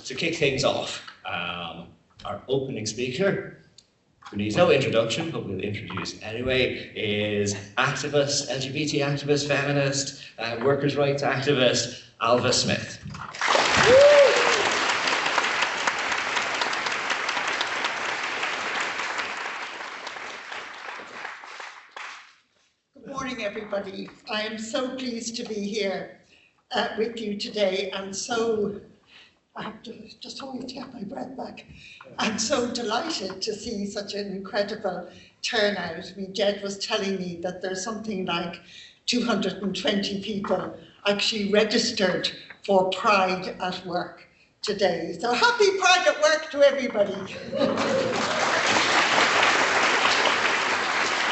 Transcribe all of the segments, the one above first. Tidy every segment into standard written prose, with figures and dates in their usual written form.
to kick things off, our opening speaker, who needs no introduction, but we'll introduce anyway, is activist, LGBT activist, feminist, workers' rights activist, Ailbhe Smyth. Good morning, everybody. I am so pleased to be here with you today, and so I have to just always get my breath back. I'm so delighted to see such an incredible turnout. I mean, Jed was telling me that there's something like 220 people actually registered for Pride at Work today. So happy Pride at Work to everybody.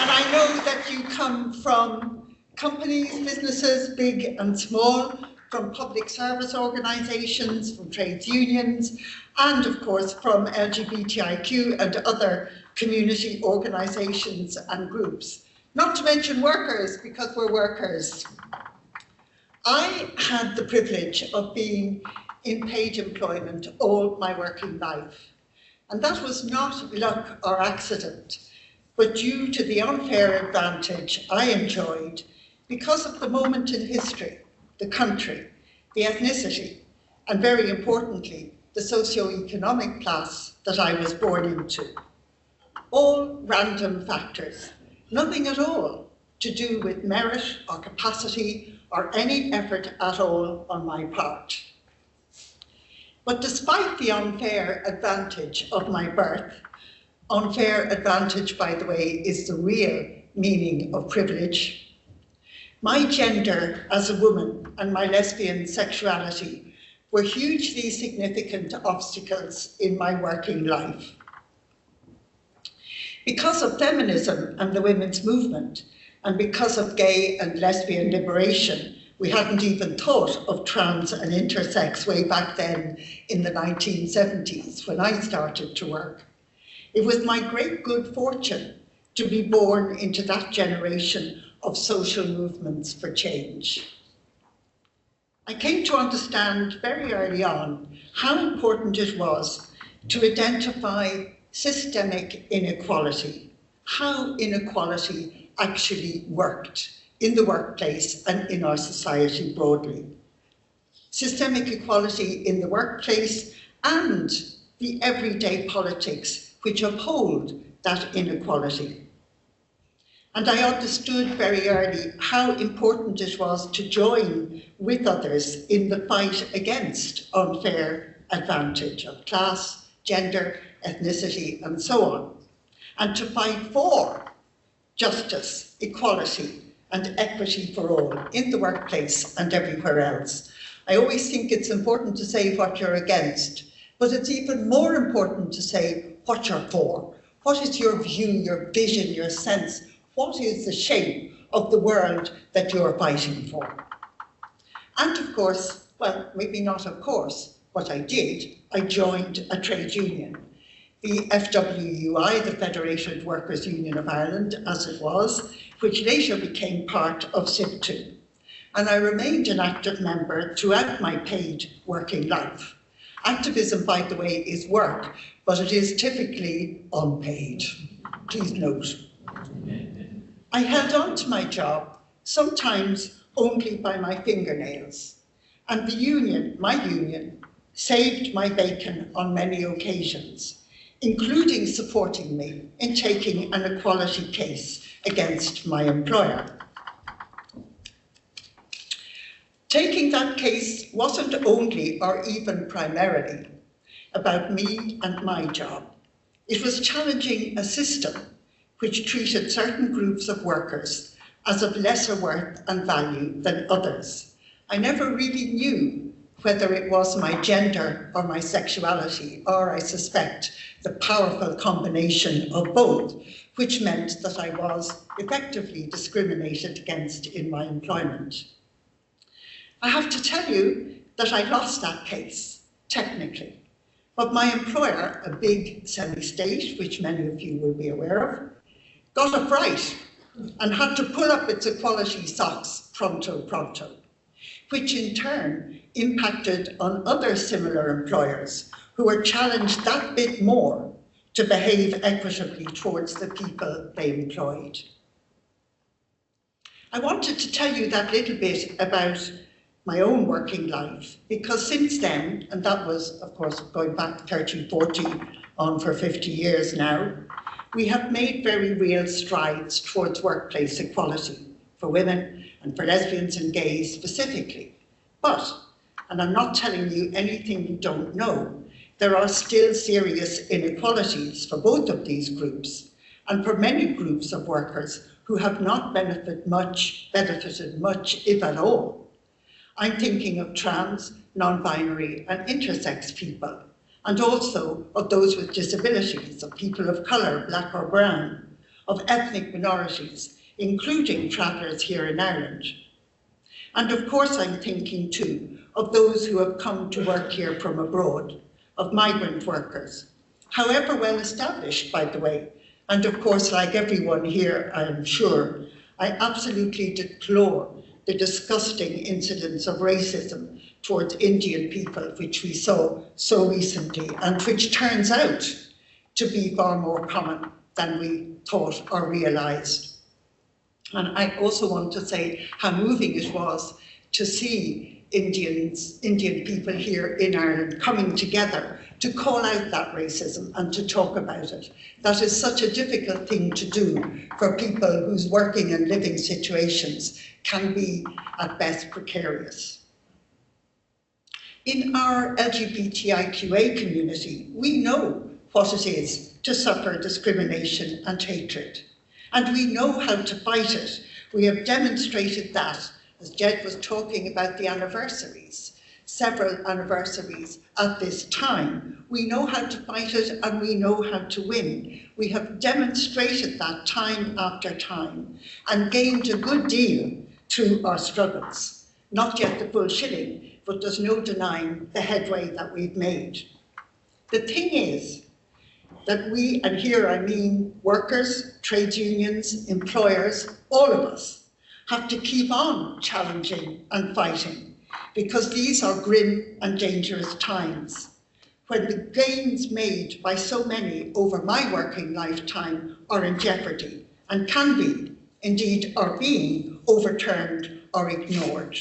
And I know that you come from companies, businesses, big and small, from public service organisations, from trades unions, and of course from LGBTQ and other community organisations and groups. Not to mention workers, because we're workers. I had the privilege of being in paid employment all my working life. And that was not luck or accident, but due to the unfair advantage I enjoyed because of the moment in history, the country, the ethnicity, and very importantly, the socio-economic class that I was born into. All random factors, nothing at all to do with merit or capacity or any effort at all on my part. But despite the unfair advantage of my birth, unfair advantage, by the way, is the real meaning of privilege, my gender as a woman and my lesbian sexuality were hugely significant obstacles in my working life. Because of feminism and the women's movement, and because of gay and lesbian liberation, we hadn't even thought of trans and intersex way back then in the 1970s when I started to work. It was my great good fortune to be born into that generation of social movements for change. I came to understand very early on how important it was to identify systemic inequality, how inequality actually worked in the workplace and in our society broadly. Systemic equality in the workplace and the everyday politics which uphold that inequality. And I understood very early how important it was to join with others in the fight against unfair advantage of class, gender, ethnicity, and so on, and to fight for justice, equality, and equity for all in the workplace and everywhere else. I always think it's important to say what you're against, but it's even more important to say what you're for. What is your view, your vision, your sense? What is the shape of the world that you're fighting for? And of course, well, maybe not of course, what I did, I joined a trade union. The FWUI, the Federated Workers' Union of Ireland, as it was, which later became part of SIPTU. And I remained an active member throughout my paid working life. Activism, by the way, is work, but it is typically unpaid. Please note. I held on to my job, sometimes only by my fingernails, and the union, my union, saved my bacon on many occasions, including supporting me in taking an equality case against my employer. Taking that case wasn't only or even primarily about me and my job. It was challenging a system which treated certain groups of workers as of lesser worth and value than others. I never really knew whether it was my gender or my sexuality, or I suspect the powerful combination of both, which meant that I was effectively discriminated against in my employment. I have to tell you that I lost that case, technically, but my employer, a big semi-state, which many of you will be aware of, got a fright and had to pull up its equality socks pronto. which in turn impacted on other similar employers who were challenged that bit more to behave equitably towards the people they employed. I wanted to tell you that little bit about my own working life, because since then, and that was, of course, going back 30, 40, on for 50 years now, we have made very real strides towards workplace equality for women and for lesbians and gays specifically. But, and I'm not telling you anything you don't know, there are still serious inequalities for both of these groups and for many groups of workers who have not benefited much, if at all. I'm thinking of trans, non-binary and intersex people, and also of those with disabilities, of people of colour, black or brown, of ethnic minorities, including travellers here in Ireland. And of course I'm thinking too of those who have come to work here from abroad, of migrant workers, however well established, by the way. And of course, like everyone here, I'm sure, I absolutely deplore the disgusting incidents of racism towards Indian people, which we saw so recently, and which turns out to be far more common than we thought or realised. And I also want to say how moving it was to see Indian people here in Ireland coming together to call out that racism and to talk about it. That is such a difficult thing to do for people whose working and living situations can be at best precarious. In our LGBTIQA community, we know what it is to suffer discrimination and hatred, and we know how to fight it. We have demonstrated that, as Jed was talking about the anniversaries, several anniversaries at this time. We know how to fight it and we know how to win. We have demonstrated that time after time and gained a good deal through our struggles. Not yet the full shilling, but there's no denying the headway that we've made. The thing is that we, and here I mean workers, trade unions, employers, all of us, have to keep on challenging and fighting, because these are grim and dangerous times when the gains made by so many over my working lifetime are in jeopardy and can be, indeed are being, overturned or ignored.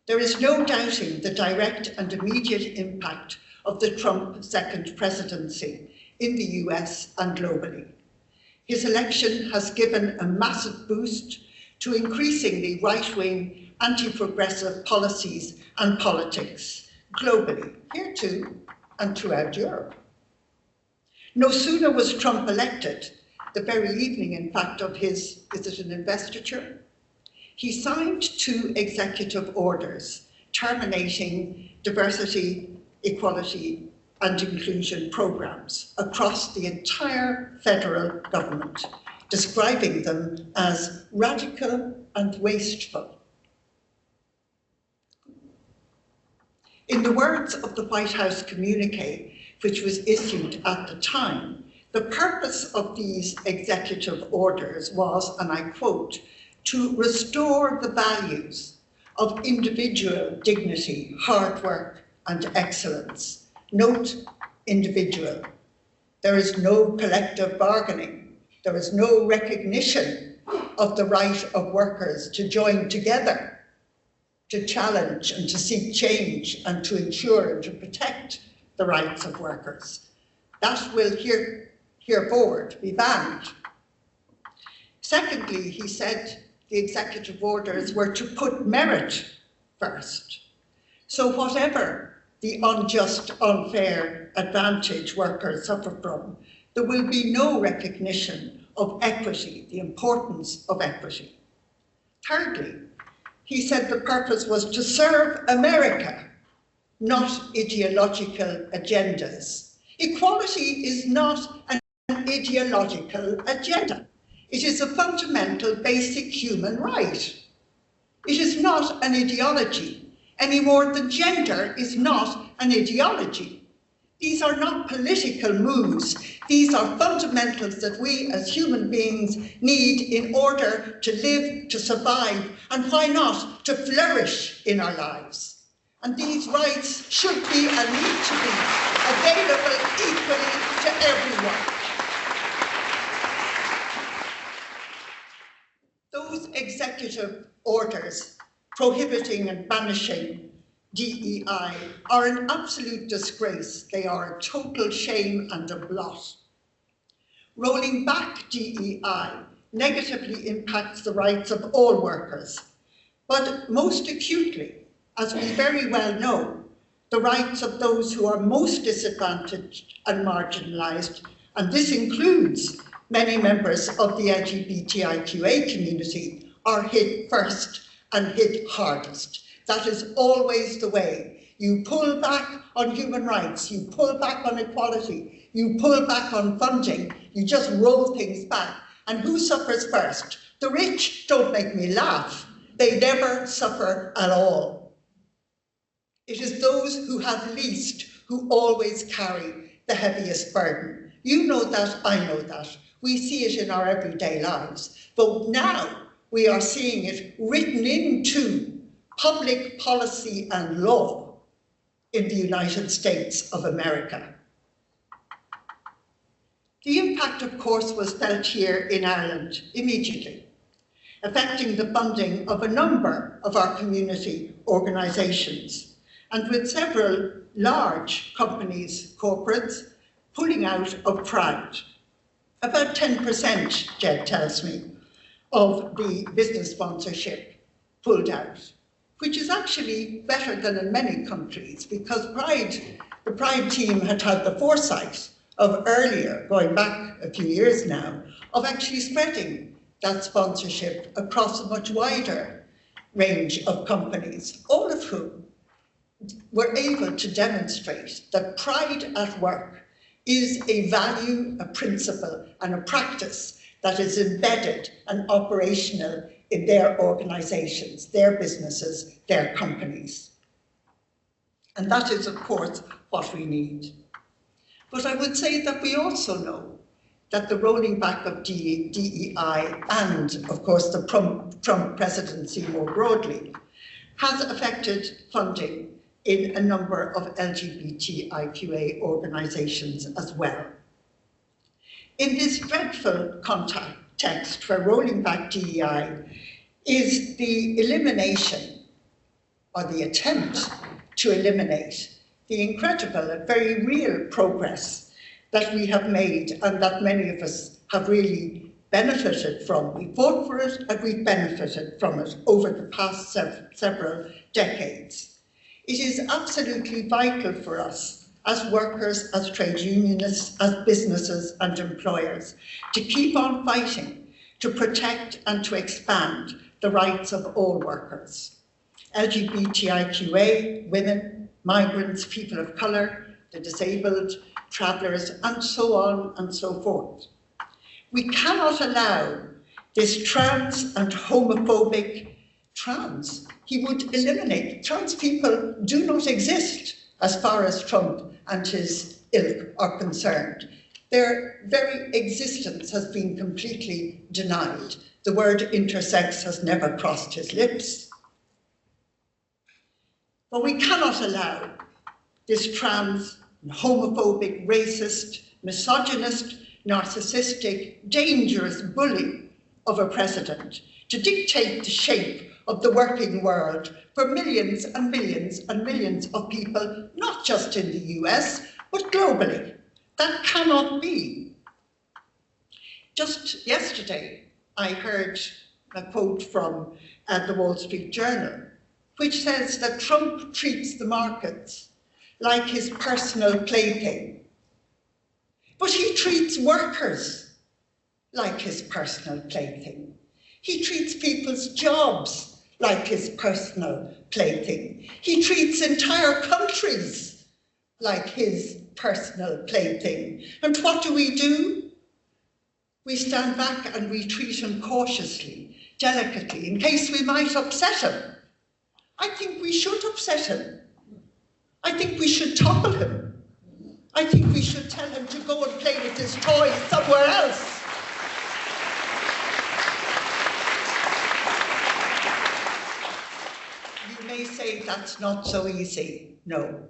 There is no doubting the direct and immediate impact of the Trump second presidency in the US and globally. His election has given a massive boost to increasingly right-wing, anti-progressive policies and politics globally, here too, and throughout Europe. No sooner was Trump elected, the very evening, in fact, of his, is it an investiture? He signed 2 executive orders terminating diversity, equality, and inclusion programs across the entire federal government, describing them as radical and wasteful. In the words of the White House communique, which was issued at the time, the purpose of these executive orders was, and I quote, to restore the values of individual dignity, hard work, and excellence. Note, individual. There is no collective bargaining. There is no recognition of the right of workers to join together, to challenge and to seek change and to ensure and to protect the rights of workers. That will hereforward be banned. Secondly, he said the executive orders were to put merit first. So whatever the unjust, unfair advantage workers suffer from, there will be no recognition of equity, the importance of equity. Thirdly, he said the purpose was to serve America, not ideological agendas. Equality is not an ideological agenda. It is a fundamental, basic human right. It is not an ideology, any more than gender is not an ideology. These are not political moves. These are fundamentals that we as human beings need in order to live, to survive, and why not, to flourish in our lives. And these rights should be and need to be available equally to everyone. Those executive orders prohibiting and banishing DEI are an absolute disgrace. They are a total shame and a blot. Rolling back DEI negatively impacts the rights of all workers, but most acutely, as we very well know, the rights of those who are most disadvantaged and marginalised, and this includes many members of the LGBTIQA community, are hit first and hit hardest. That is always the way. You pull back on human rights, you pull back on equality, you pull back on funding, you just roll things back. And who suffers first? The rich. Don't make me laugh. They never suffer at all. It is those who have least who always carry the heaviest burden. You know that, I know that. We see it in our everyday lives. But now we are seeing it written into public policy and law in the United States of America. The impact, of course, was felt here in Ireland immediately, affecting the funding of a number of our community organisations, and with several large companies, corporates, pulling out of Pride. About 10%, Jed tells me, of the business sponsorship pulled out, which is actually better than in many countries, because the Pride team had had the foresight of earlier, going back a few years now, of actually spreading that sponsorship across a much wider range of companies, all of whom were able to demonstrate that pride at work is a value, a principle, and a practice that is embedded and operational in their organisations, their businesses, their companies. And that is, of course, what we need. But I would say that we also know that the rolling back of DEI and, of course, the Trump presidency more broadly has affected funding in a number of LGBTIQA organisations as well. In this dreadful context where rolling back DEI is the elimination or the attempt to eliminate the incredible and very real progress that we have made and that many of us have really benefited from. We fought for it and we've benefited from it over the past several decades. It is absolutely vital for us as workers, as trade unionists, as businesses and employers to keep on fighting to protect and to expand the rights of all workers. LGBTIQA, women, migrants, people of colour, the disabled, travellers, and so on and so forth. We cannot allow this trans and homophobic trans. He would eliminate. Trans people do not exist as far as Trump and his ilk are concerned. Their very existence has been completely denied. The word intersex has never crossed his lips. But we cannot allow this trans, homophobic, racist, misogynist, narcissistic, dangerous bully of a president to dictate the shape of the working world for millions and millions and millions of people, not just in the US, but globally. That cannot be. Just yesterday, I heard a quote from the Wall Street Journal, which says that Trump treats the markets like his personal plaything. But he treats workers like his personal plaything. He treats people's jobs like his personal plaything. He treats entire countries like his personal plaything. And what do? We stand back and we treat him cautiously, delicately, in case we might upset him. I think we should upset him. I think we should topple him. I I think we should tell him to go and play with his toys somewhere else. You may say that's not so easy. No,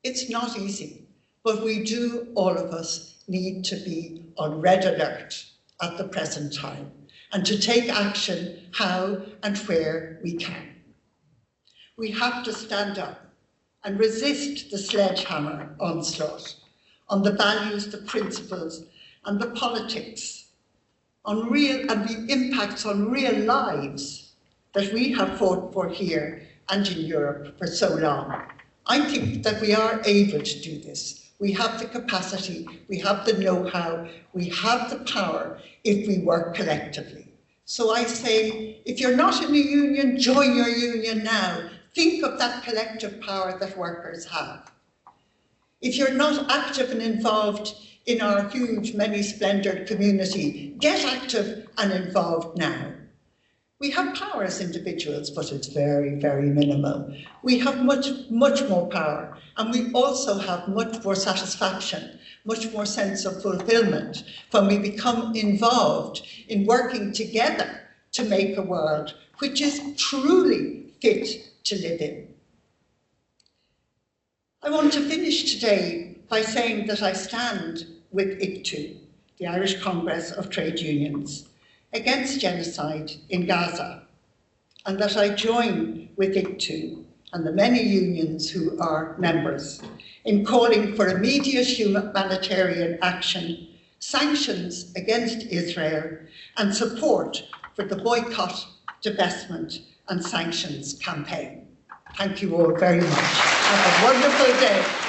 it's not easy. But we do, all of us, need to be on red alert at the present time and to take action how and where we can. We have to stand up and resist the sledgehammer onslaught on the values, the principles, and the politics, and the impacts on real lives that we have fought for here and in Europe for so long. I think that we are able to do this. We have the capacity, we have the know-how, we have the power if we work collectively. So I say, if you're not in a union, join your union now. Think of that collective power that workers have. If you're not active and involved in our huge, many-splendored community, get active and involved now. We have power as individuals, but it's very, very minimal. We have much, much more power, and we also have much more satisfaction, much more sense of fulfillment when we become involved in working together to make a world which is truly fit to live in. I want to finish today by saying that I stand with ICTU, the Irish Congress of Trade Unions, against genocide in Gaza, and that I join with ICTU and the many unions who are members in calling for immediate humanitarian action, sanctions against Israel, and support for the boycott, divestment, and sanctions campaign. Thank you all very much. Have a wonderful day.